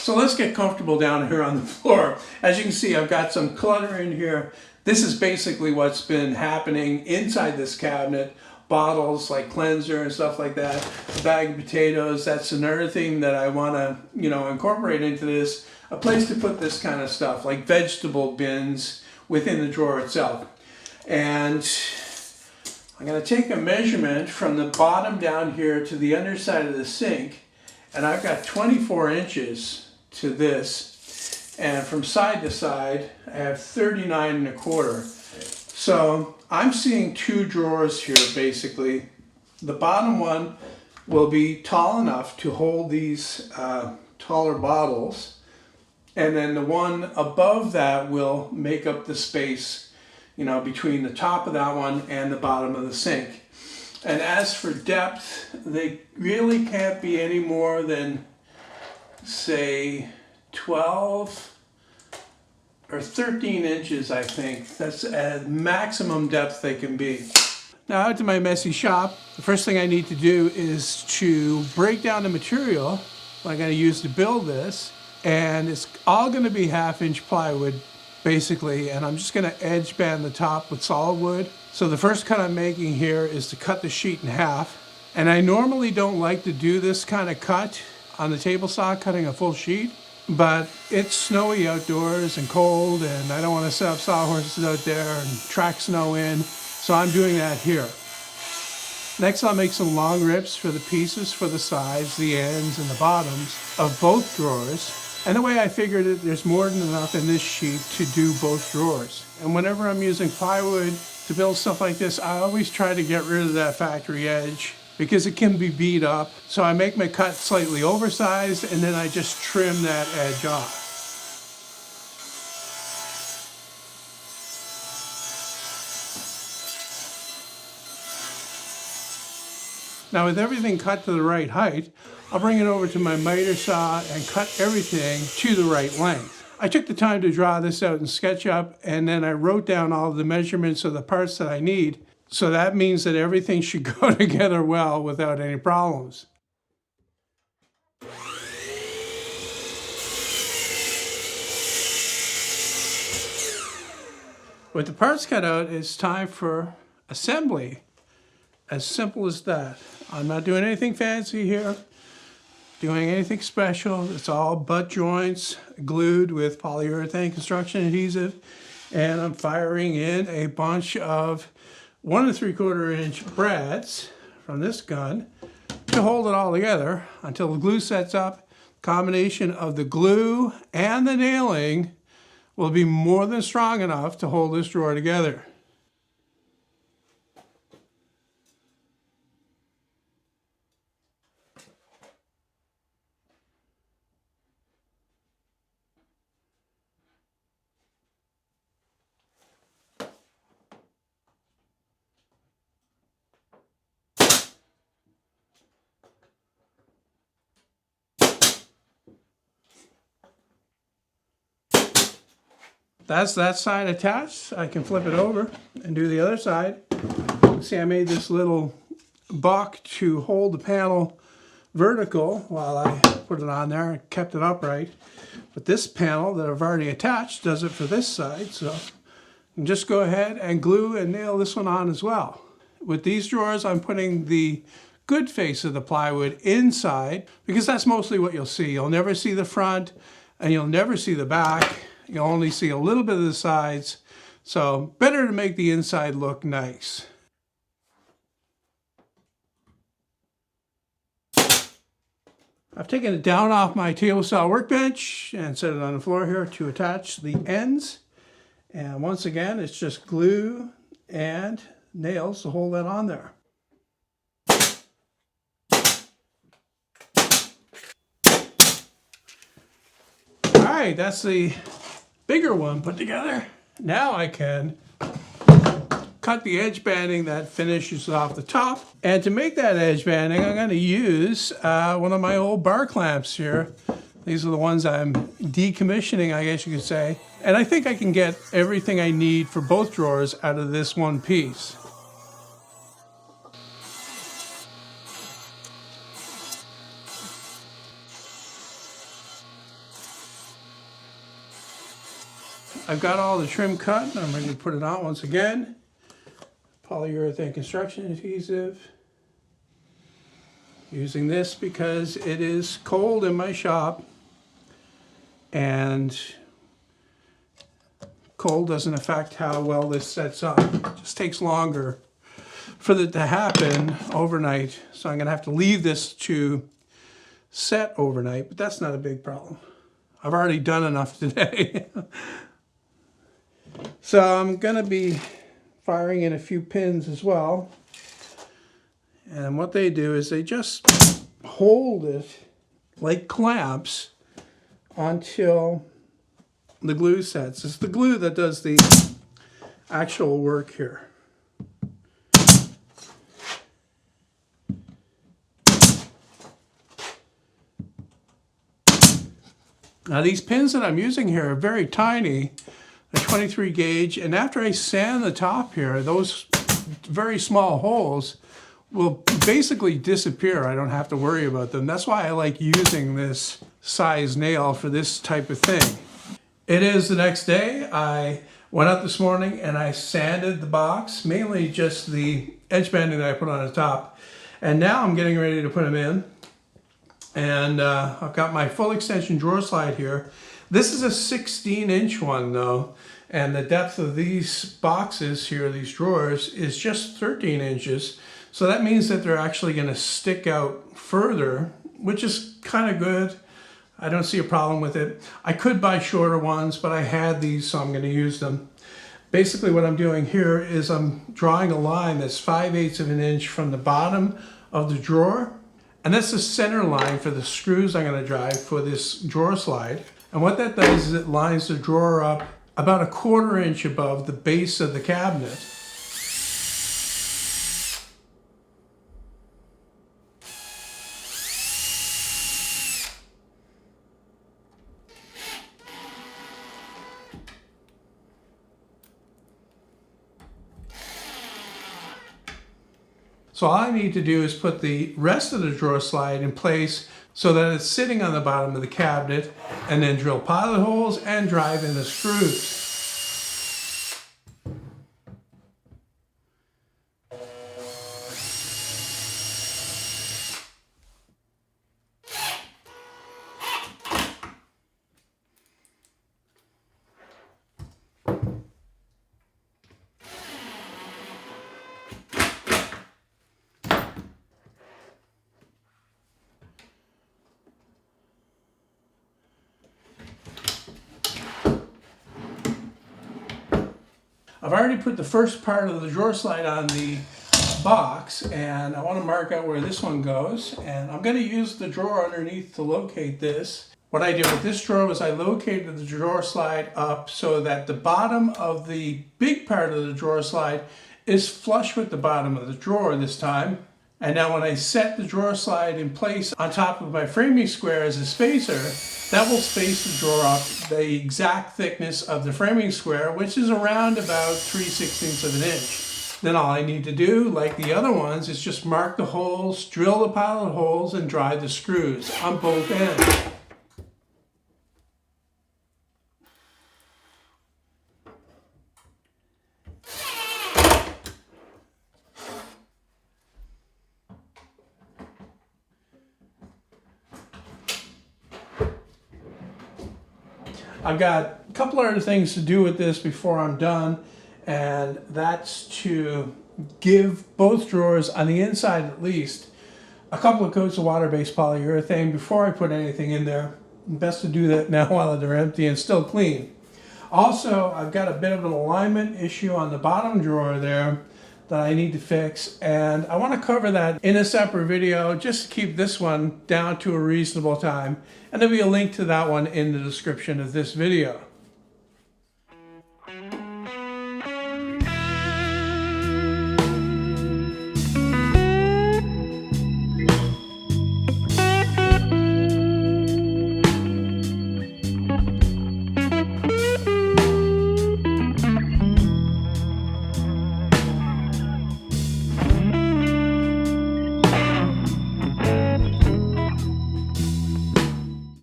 So let's get comfortable down here on the floor. As you can see, I've got some clutter in here. This is basically what's been happening inside this cabinet. Bottles like cleanser and stuff like that, a bag of potatoes. That's another thing that I want to, incorporate into this. A place to put this kind of stuff, like vegetable bins within the drawer itself. And I'm going to take a measurement from the bottom down here to the underside of the sink, and I've got 24 inches to this, and from side to side I have 39 1/4. So I'm seeing two drawers here basically. The bottom one will be tall enough to hold these taller bottles, and then the one above that will make up the space, between the top of that one and the bottom of the sink. And as for depth, they really can't be any more than, say, 12 or 13 inches, I think. That's at maximum depth they can be. Now out to my messy shop, the first thing I need to do is to break down the material I'm going to use to build this. And it's all going to be 1/2-inch plywood, basically, and I'm just going to edge band the top with solid wood. So the first cut I'm making here is to cut the sheet in half. And I normally don't like to do this kind of cut on the table saw, cutting a full sheet, but it's snowy outdoors and cold, and I don't want to set up sawhorses out there and track snow in, so I'm doing that here. Next, I'll make some long rips for the pieces for the sides, the ends, and the bottoms of both drawers. And the way I figured it, there's more than enough in this sheet to do both drawers. And whenever I'm using plywood to build stuff like this, I always try to get rid of that factory edge because it can be beat up. So I make my cut slightly oversized, and then I just trim that edge off. Now with everything cut to the right height, I'll bring it over to my miter saw and cut everything to the right length. I took the time to draw this out in SketchUp, and then I wrote down all of the measurements of the parts that I need. So that means that everything should go together well without any problems. With the parts cut out, it's time for assembly. As simple as that. I'm not doing anything fancy here, doing anything special. It's all butt joints glued with polyurethane construction adhesive, and I'm firing in a bunch of 1 3/4 inch brads from this gun to hold it all together until the glue sets up. Combination of the glue and the nailing will be more than strong enough to hold this drawer together. That's that side attached. I can flip it over and do the other side. See, I made this little buck to hold the panel vertical while I put it on there and kept it upright. But this panel that I've already attached does it for this side, so I can just go ahead and glue and nail this one on as well. With these drawers, I'm putting the good face of the plywood inside because that's mostly what you'll see. You'll never see the front and you'll never see the back. You'll only see a little bit of the sides, so better to make the inside look nice. I've taken it down off my table saw workbench and set it on the floor here to attach the ends. And once again, it's just glue and nails to hold that on there. All right, that's the bigger one put together. Now I can cut the edge banding that finishes off the top. And to make that edge banding, I'm going to use one of my old bar clamps here. These are the ones I'm decommissioning, I guess you could say. And I think I can get everything I need for both drawers out of this one piece. I've got all the trim cut. I'm ready to put it on once again. Polyurethane construction adhesive. Using this because it is cold in my shop, and cold doesn't affect how well this sets up. It just takes longer for it to happen overnight. So I'm gonna have to leave this to set overnight, but that's not a big problem. I've already done enough today. So I'm gonna be firing in a few pins as well. And what they do is they just hold it like clamps until the glue sets. It's the glue that does the actual work here. Now these pins that I'm using here are very tiny. They're 23 gauge, and after I sand the top here, those very small holes will basically disappear. I don't have to worry about them. That's why I like using this size nail for this type of thing. It is the next day. I went out this morning and I sanded the box, mainly just the edge banding that I put on the top. And now I'm getting ready to put them in. And I've got my full extension drawer slide here. This is a 16-inch one though. And the depth of these boxes here, these drawers, is just 13 inches. So that means that they're actually going to stick out further, which is kind of good. I don't see a problem with it. I could buy shorter ones, but I had these, so I'm going to use them. Basically what I'm doing here is I'm drawing a line that's 5/8 of an inch from the bottom of the drawer. And that's the center line for the screws I'm going to drive for this drawer slide. And what that does is it lines the drawer up about 1/4 inch above the base of the cabinet. So all I need to do is put the rest of the drawer slide in place so that it's sitting on the bottom of the cabinet, and then drill pilot holes and drive in the screws. I've already put the first part of the drawer slide on the box, and I want to mark out where this one goes, and I'm going to use the drawer underneath to locate this. What I did with this drawer was I located the drawer slide up so that the bottom of the big part of the drawer slide is flush with the bottom of the drawer this time. And now when I set the drawer slide in place on top of my framing square as a spacer, that will space the drawer up the exact thickness of the framing square, which is around about 3/16 of an inch. Then all I need to do, like the other ones, is just mark the holes, drill the pilot holes, and drive the screws on both ends. I've got a couple other things to do with this before I'm done, and that's to give both drawers, on the inside at least, a couple of coats of water-based polyurethane before I put anything in there. Best to do that now while they're empty and still clean. Also, I've got a bit of an alignment issue on the bottom drawer there that I need to fix, and I want to cover that in a separate video just to keep this one down to a reasonable time, and there'll be a link to that one in the description of this video.